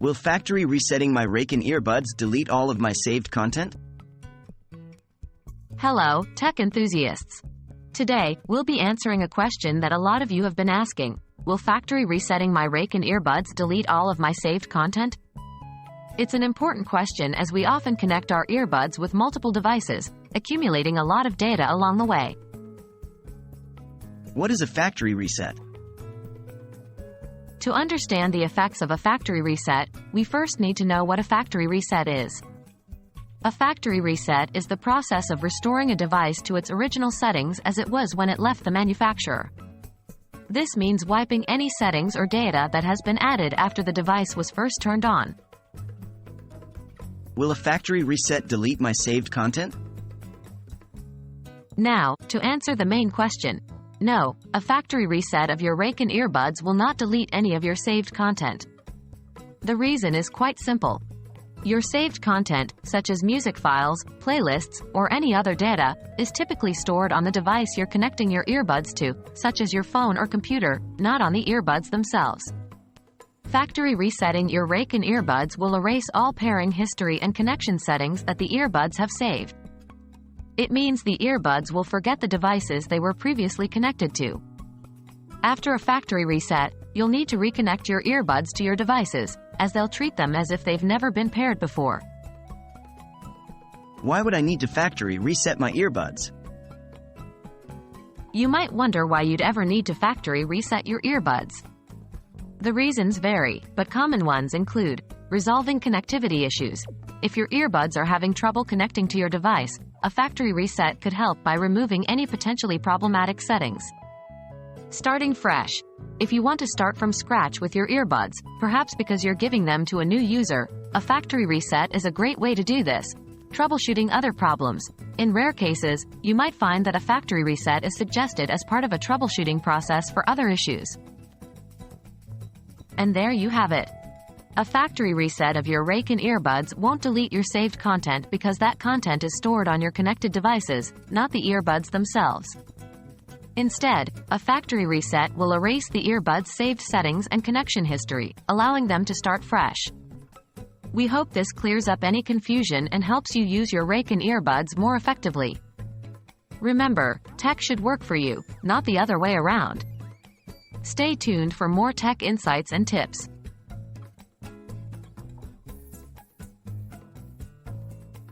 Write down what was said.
Will factory resetting my Raycon earbuds delete all of my saved content? Hello, tech enthusiasts. Today, we'll be answering a question that a lot of you have been asking. Will factory resetting my Raycon earbuds delete all of my saved content? It's an important question as we often connect our earbuds with multiple devices, accumulating a lot of data along the way. What is a factory reset? To understand the effects of a factory reset, we first need to know what a factory reset is. A factory reset is the process of restoring a device to its original settings as it was when it left the manufacturer. This means wiping any settings or data that has been added after the device was first turned on. Will a factory reset delete my saved content? Now, to answer the main question, no, a factory reset of your Raycon earbuds will not delete any of your saved content. The reason is quite simple. Your saved content, such as music files, playlists, or any other data, is typically stored on the device you're connecting your earbuds to, such as your phone or computer, not on the earbuds themselves. Factory resetting your Raycon earbuds will erase all pairing history and connection settings that the earbuds have saved. It means the earbuds will forget the devices they were previously connected to. After a factory reset, you'll need to reconnect your earbuds to your devices, as they'll treat them as if they've never been paired before. Why would I need to factory reset my earbuds? You might wonder why you'd ever need to factory reset your earbuds. The reasons vary, but common ones include resolving connectivity issues. If your earbuds are having trouble connecting to your device, a factory reset could help by removing any potentially problematic settings. Starting fresh. If you want to start from scratch with your earbuds, perhaps because you're giving them to a new user, a factory reset is a great way to do this. Troubleshooting other problems. In rare cases, you might find that a factory reset is suggested as part of a troubleshooting process for other issues. And there you have it. A factory reset of your Raycon earbuds won't delete your saved content because that content is stored on your connected devices, not the earbuds themselves. Instead, a factory reset will erase the earbuds' saved settings and connection history, allowing them to start fresh. We hope this clears up any confusion and helps you use your Raycon earbuds more effectively. Remember, tech should work for you, not the other way around. Stay tuned for more tech insights and tips.